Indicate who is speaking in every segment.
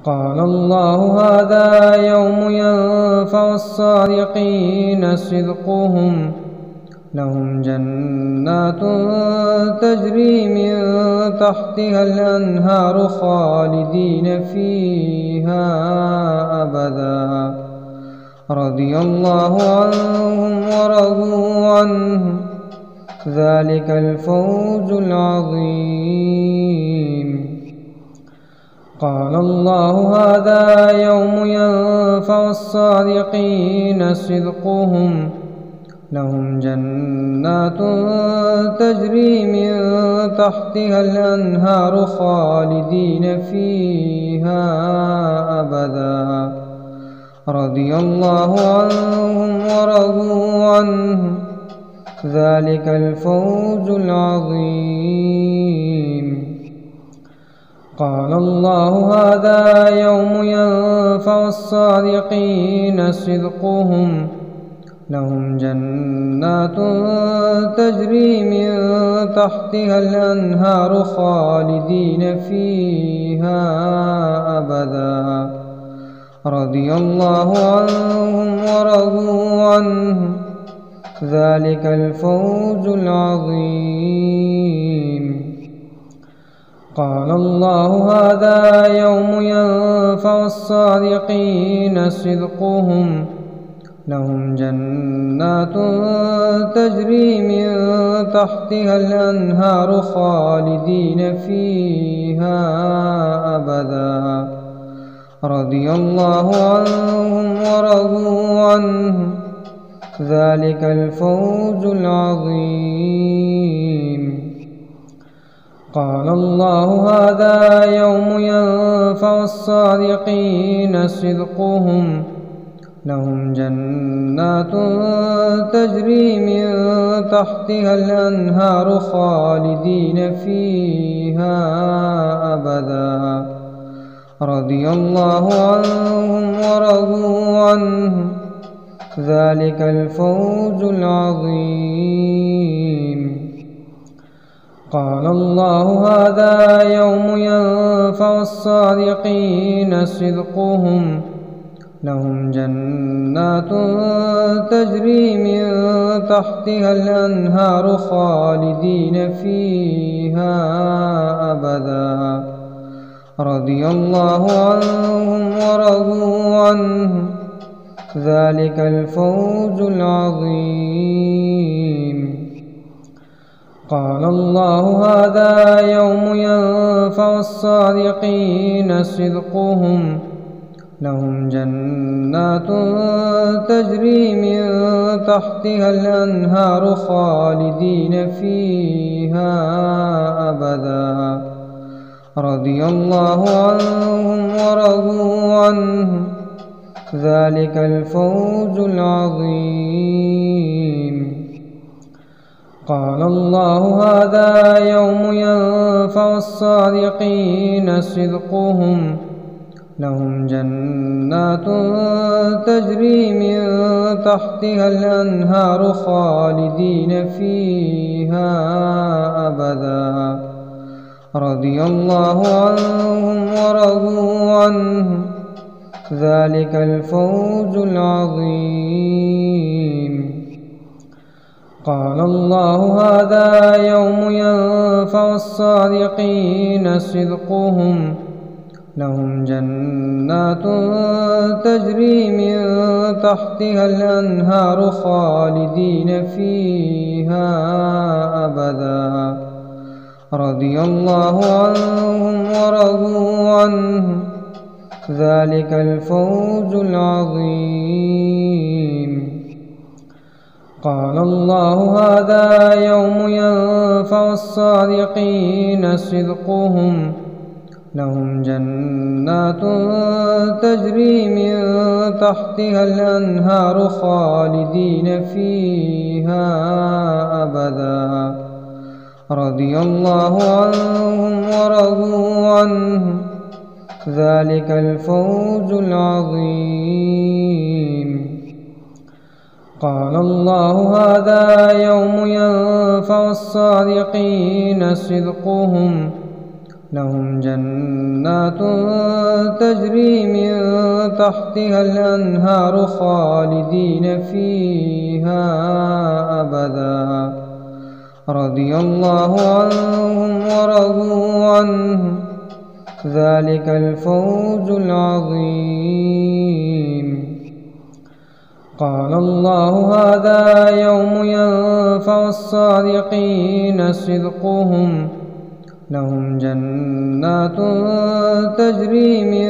Speaker 1: قال الله هذا يوم ينفع الصادقين صدقهم لهم جنات تجري من تحتها الأنهار خالدين فيها أبدا رضي الله عنهم ورضوا عنه ذلك الفوز العظيم. قال الله هذا يوم ينفع الصادقين صدقهم لهم جنات تجري من تحتها الأنهار خالدين فيها أبدا رضي الله عنهم ورضوا عنه ذلك الفوز العظيم. قال الله هذا يوم ينفع الصادقين صدقهم لهم جنات تجري من تحتها الأنهار خالدين فيها أبدا رضي الله عنهم ورضوا عنه ذلك الفوز العظيم. قال الله هذا يوم ينفع الصادقين صدقهم لهم جنات تجري من تحتها الأنهار خالدين فيها أبدا رضي الله عنهم ورضوا عنه ذلك الفوز العظيم. قال الله هذا يوم ينفع الصادقين صدقهم لهم جنات تجري من تحتها الأنهار خالدين فيها أبدا رضي الله عنهم ورضوا عنه ذلك الفوز العظيم. قال الله هذا يوم ينفع الصادقين صدقهم لهم جنات تجري من تحتها الأنهار خالدين فيها أبدا رضي الله عنهم ورضوا عنه ذلك الفوز العظيم. قال الله هذا يوم ينفع الصادقين صدقهم لهم جنات تجري من تحتها الأنهار خالدين فيها أبدا رضي الله عنهم ورضوا عنه ذلك الفوز العظيم. قال الله هذا يوم ينفع الصادقين صدقهم لهم جنات تجري من تحتها الأنهار خالدين فيها أبدا رضي الله عنهم ورضوا عنه ذلك الفوز العظيم. قال الله هذا يوم ينفع الصادقين صدقهم لهم جنات تجري من تحتها الأنهار خالدين فيها أبدا رضي الله عنهم ورضوا عنه ذلك الفوز العظيم. قال الله هذا يوم ينفع الصادقين صدقهم لهم جنات تجري من تحتها الأنهار خالدين فيها أبدا رضي الله عنهم ورضوا عنه ذلك الفوز العظيم. قال الله هذا يوم ينفع الصادقين صدقهم لهم جنات تجري من تحتها الأنهار خالدين فيها أبدا رضي الله عنهم ورضوا عنه ذلك الفوز العظيم. قال الله هذا يوم ينفع الصادقين صدقهم لهم جنات تجري من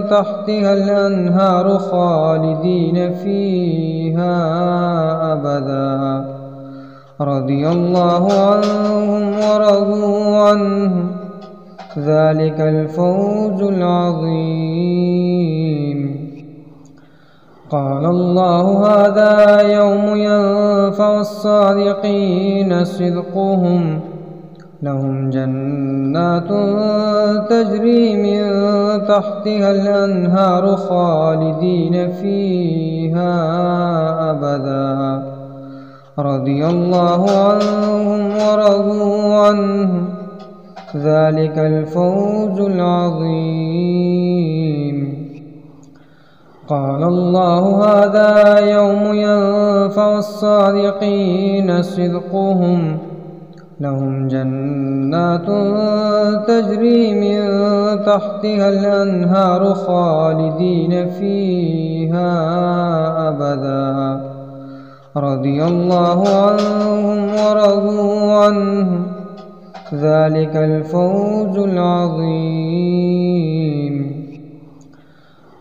Speaker 1: تحتها الأنهار خالدين فيها أبدا رضي الله عنهم ورضوا عنه ذلك الفوز العظيم. قال الله هذا يوم ينفع الصادقين صدقهم لهم جنات تجري من تحتها الأنهار خالدين فيها أبدا رضي الله عنهم ورضوا عنه ذلك الفوز العظيم. قال الله هذا يوم ينفع الصادقين صدقهم لهم جنات تجري من تحتها الأنهار خالدين فيها أبدا رضي الله عنهم ورضوا عنه ذلك الفوز العظيم.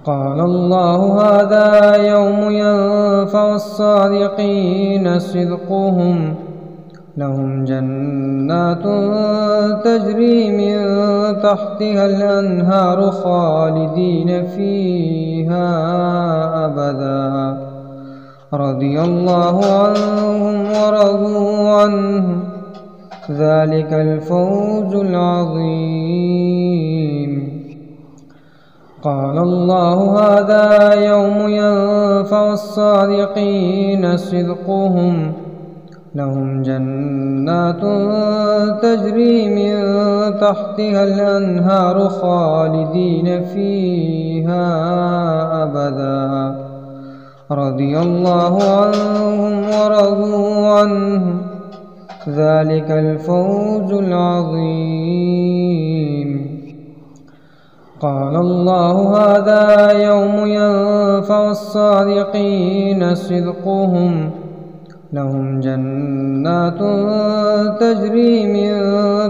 Speaker 1: قال الله هذا يوم ينفع الصادقين صدقهم لهم جنات تجري من تحتها الأنهار خالدين فيها أبدا رضي الله عنهم ورضوا عنه ذلك الفوز العظيم. قال الله هذا يوم ينفع الصادقين صدقهم لهم جنات تجري من تحتها الأنهار خالدين فيها أبدا رضي الله عنهم ورضوا عنه ذلك الفوز العظيم. قال الله هذا يوم ينفع الصادقين صدقهم لهم جنات تجري من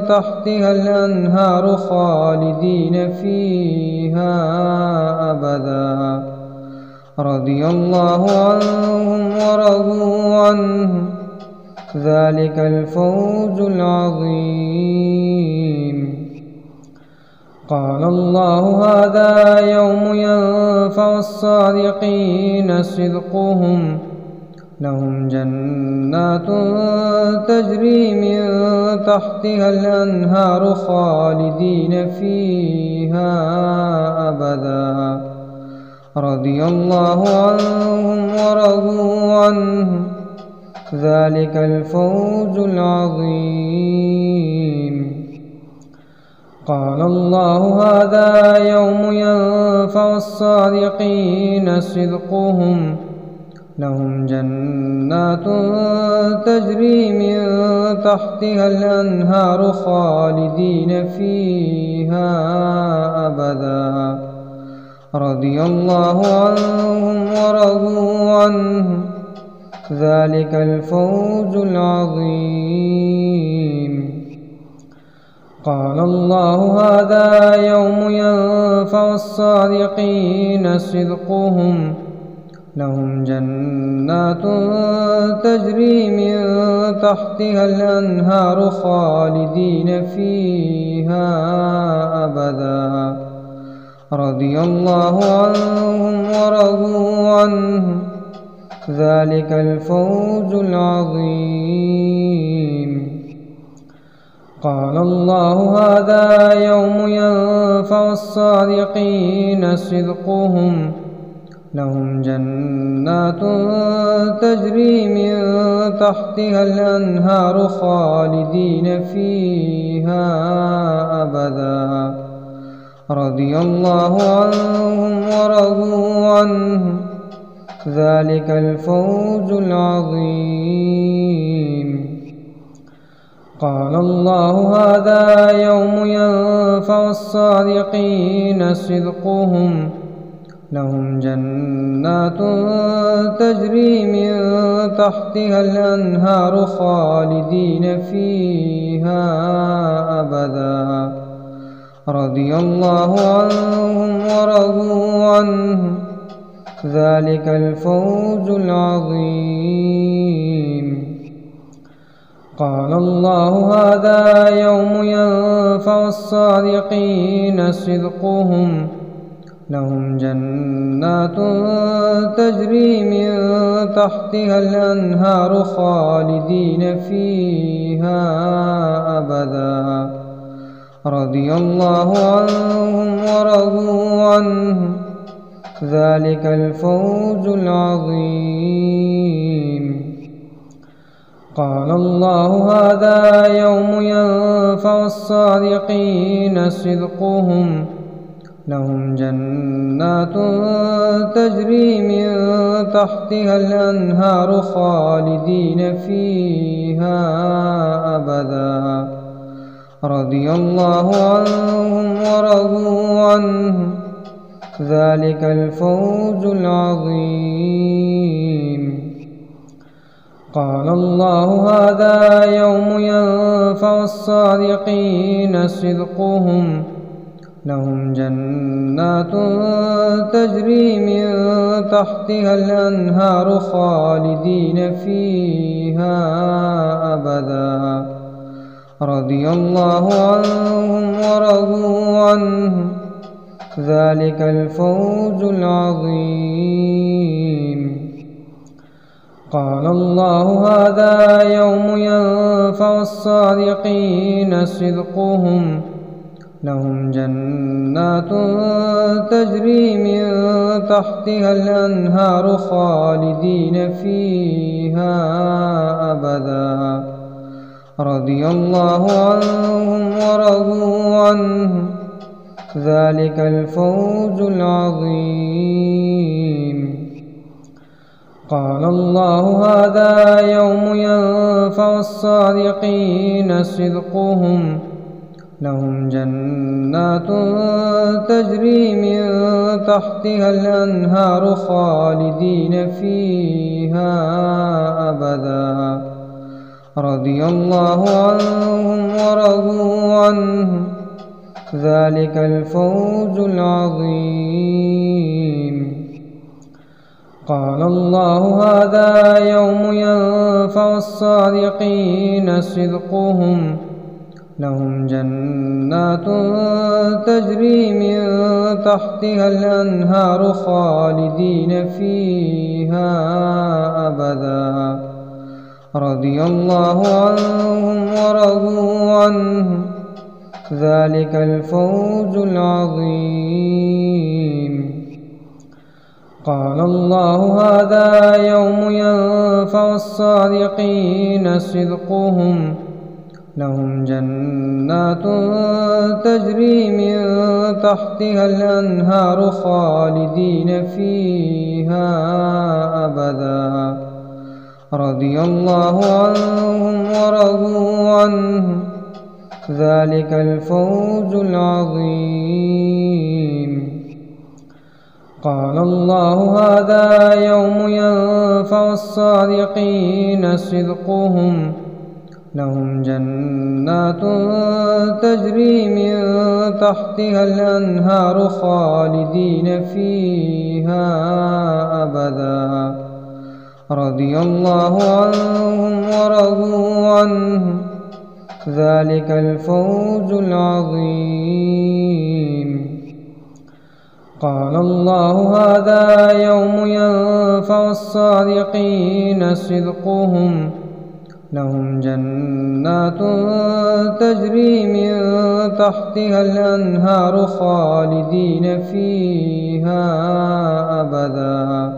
Speaker 1: تحتها الأنهار خالدين فيها أبدا رضي الله عنهم ورضوا عنه ذلك الفوز العظيم. قال الله هذا يوم ينفع الصادقين صدقهم لهم جنات تجري من تحتها الأنهار خالدين فيها أبدا رضي الله عنهم ورضوا عنه ذلك الفوز العظيم. قال الله هذا يوم ينفع الصادقين صدقهم لهم جنات تجري من تحتها الأنهار خالدين فيها أبدا رضي الله عنهم ورضوا عنه ذلك الفوز العظيم. قال الله هذا يوم ينفع الصادقين صدقهم لهم جنات تجري من تحتها الأنهار خالدين فيها أبدا رضي الله عنهم ورضوا عنه ذلك الفوز العظيم. قال الله هذا يوم ينفع الصادقين صدقهم لهم جنات تجري من تحتها الأنهار خالدين فيها أبدا رضي الله عنهم ورضوا عنه ذلك الفوز العظيم. قال الله هذا يوم ينفع الصادقين صدقهم لهم جنات تجري من تحتها الأنهار خالدين فيها أبدا رضي الله عنهم ورضوا عنه ذلك الفوز العظيم. قال الله هذا يوم ينفع الصادقين صدقهم لهم جنات تجري من تحتها الأنهار خالدين فيها أبدا رضي الله عنهم ورضوا عنه ذلك الفوز العظيم. قال الله هذا يوم ينفع الصادقين صدقهم لهم جنات تجري من تحتها الأنهار خالدين فيها أبدا رضي الله عنهم ورضوا عنه ذلك الفوز العظيم. قال الله هذا يوم ينفع الصادقين صدقهم لهم جنات تجري من تحتها الأنهار خالدين فيها أبدا رضي الله عنهم ورضوا عنه ذلك الفوز العظيم. قال الله هذا يوم ينفع الصادقين صدقهم لهم جنات تجري من تحتها الأنهار خالدين فيها أبدا رضي الله عنهم ورضوا عنه ذلك الفوز العظيم. قال الله هذا يوم ينفع الصادقين صدقهم لهم جنات تجري من تحتها الأنهار خالدين فيها أبدا رضي الله عنهم ورضوا عنه ذلك الفوز العظيم. قال الله هذا يوم ينفع الصادقين صدقهم لهم جنات تجري من تحتها الأنهار خالدين فيها أبدا رضي الله عنهم ورضوا عنه ذلك الفوز العظيم. قال الله هذا يوم ينفع الصادقين صدقهم لهم جنات تجري من تحتها الأنهار خالدين فيها أبدا رضي الله عنهم ورضوا عنه ذلك الفوز العظيم. قال الله هذا يوم ينفع الصادقين صدقهم لهم جنات تجري من تحتها الأنهار خالدين فيها أبدا رضي الله عنهم ورضوا عنه ذلك الفوز العظيم. قال الله هذا يوم ينفع الصادقين صدقهم لهم جنات تجري من تحتها الأنهار خالدين فيها أبدا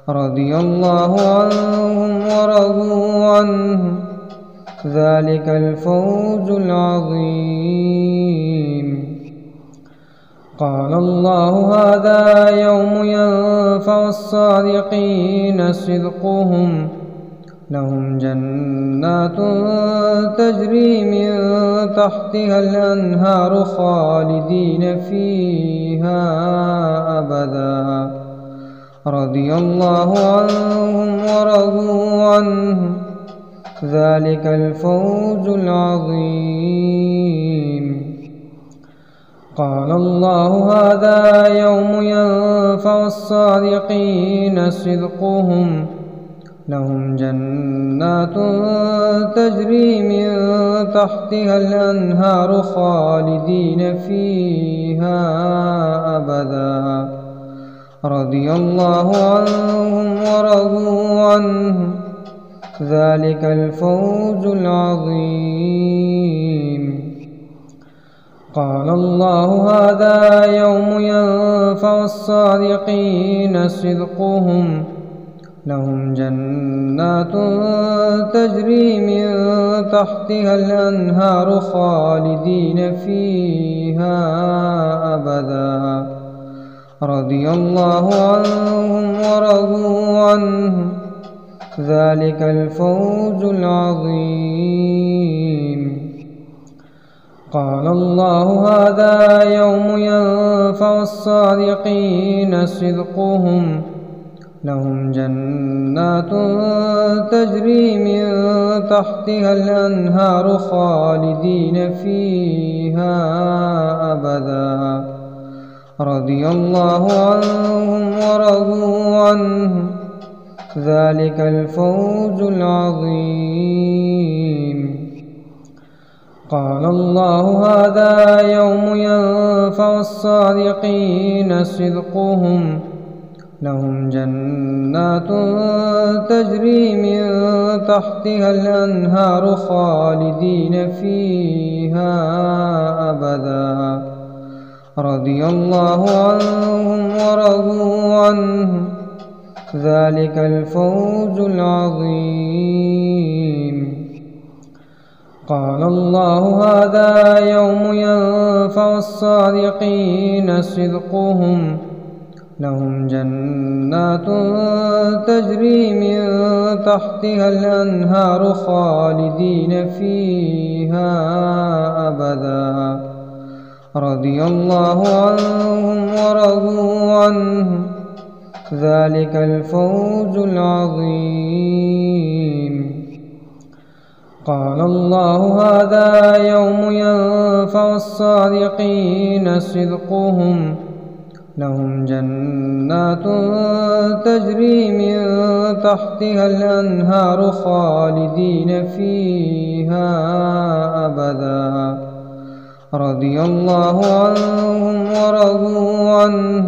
Speaker 1: رضي الله عنهم ورضوا عنه ذلك الفوز العظيم. قال الله هذا يوم ينفع الصادقين صدقهم لهم جنات تجري من تحتها الأنهار خالدين فيها أبدا رضي الله عنهم ورضوا عنه ذلك الفوز العظيم. قال الله هذا يوم ينفع الصادقين صدقهم لهم جنات تجري من تحتها الأنهار خالدين فيها أبدا رضي الله عنهم ورضوا عنه ذلك الفوز العظيم. قال الله هذا يوم ينفع الصادقين صدقهم لهم جنات تجري من تحتها الأنهار خالدين فيها أبدا رضي الله عنهم ورضوا عنه ذلك الفوز العظيم. قال الله هذا يوم ينفع الصادقين صدقهم لهم جنات تجري من تحتها الأنهار خالدين فيها أبدا رضي الله عنهم ورضوا عنه ذلك الفوز العظيم. قال الله هذا يوم ينفع الصادقين صدقهم لهم جنات تجري من تحتها الأنهار خالدين فيها أبدا رضي الله عنهم ورضوا عنه ذلك الفوز العظيم. قال الله هذا يوم ينفع الصادقين صدقهم لهم جنات تجري من تحتها الأنهار خالدين فيها أبدا رضي الله عنهم ورضوا عنه ذلك الفوز العظيم. قال الله هذا يوم ينفع الصادقين صدقهم لهم جنات تجري من تحتها الأنهار خالدين فيها أبدا رضي الله عنهم ورضوا عنه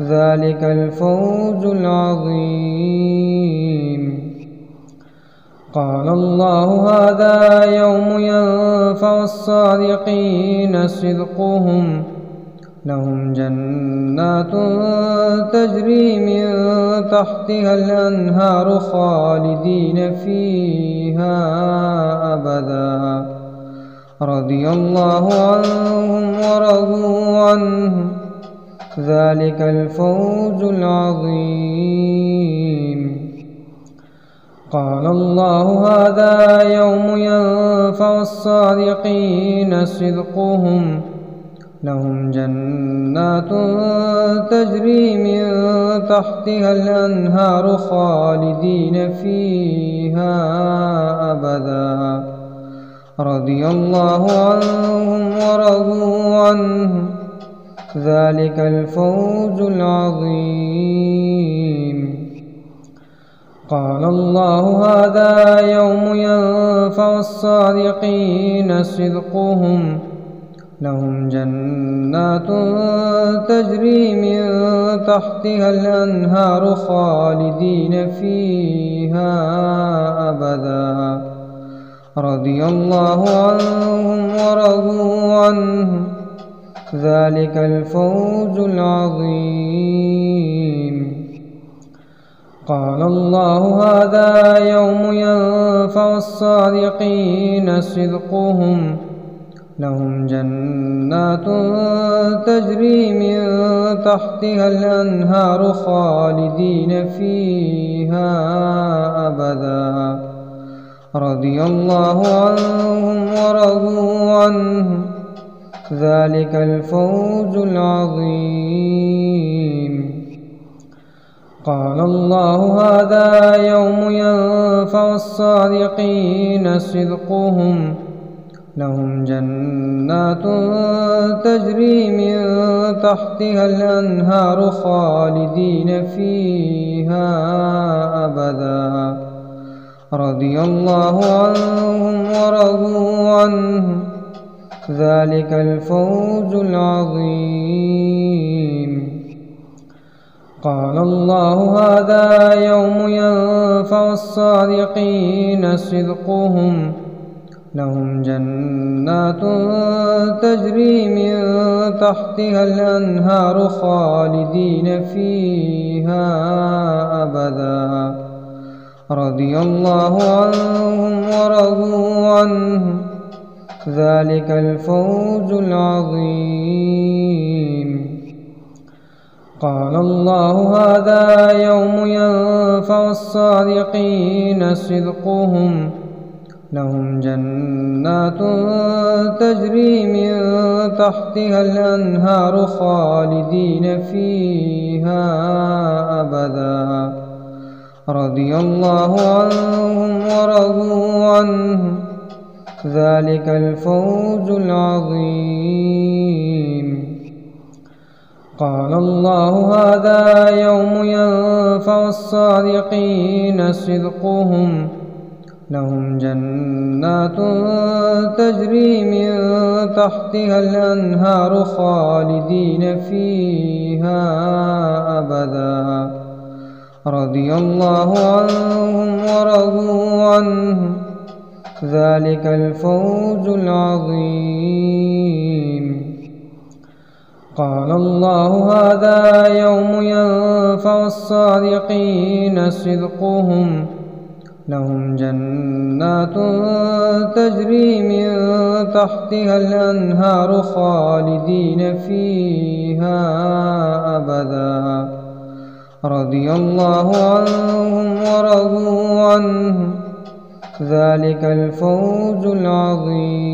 Speaker 1: ذلك الفوز العظيم. قال الله هذا يوم ينفع الصادقين صدقهم لهم جنات تجري من تحتها الأنهار خالدين فيها أبدا رضي الله عنهم ورضوا عنه ذلك الفوز العظيم. قال الله هذا يوم ينفع الصادقين صدقهم لهم جنات تجري من تحتها الأنهار خالدين فيها أبدا رضي الله عنهم ورضوا عنه ذلك الفوز العظيم. قال الله هذا يوم ينفع الصادقين صدقهم لهم جنات تجري من تحتها الأنهار خالدين فيها أبدا رضي الله عنهم ورضوا عنه ذلك الفوز العظيم. قال الله هذا يوم ينفع الصادقين صدقهم لهم جنات تجري من تحتها الأنهار خالدين فيها أبدا رضي الله عنهم ورضوا عنه ذلك الفوز العظيم. قال الله هذا يوم ينفع الصادقين صدقهم لهم جنات تجري من تحتها الأنهار خالدين فيها أبدا رضي الله عنهم ورضوا عنه ذلك الفوز العظيم. قال الله هذا يوم ينفع الصادقين صدقهم لهم جنات تجري من تحتها الأنهار خالدين فيها أبدا رضي الله عنهم ورضوا عنه ذلك الفوز العظيم. قال الله هذا يوم ينفع الصادقين صدقهم لهم جنات تجري من تحتها الأنهار خالدين فيها أبدا رضي الله عنهم ورضوا عنه ذلك الفوز العظيم. قال الله هذا يوم ينفع الصادقين صدقهم لهم جنات تجري من تحتها الأنهار خالدين فيها أبدا رضي الله عنهم ورضوا عنه ذلك الفوز العظيم. قال الله هذا يوم ينفع الصادقين صدقهم لهم جنات تجري من تحتها الأنهار خالدين فيها أبدا رضي الله عنهم ورضوا عنه ذلك الفوز العظيم.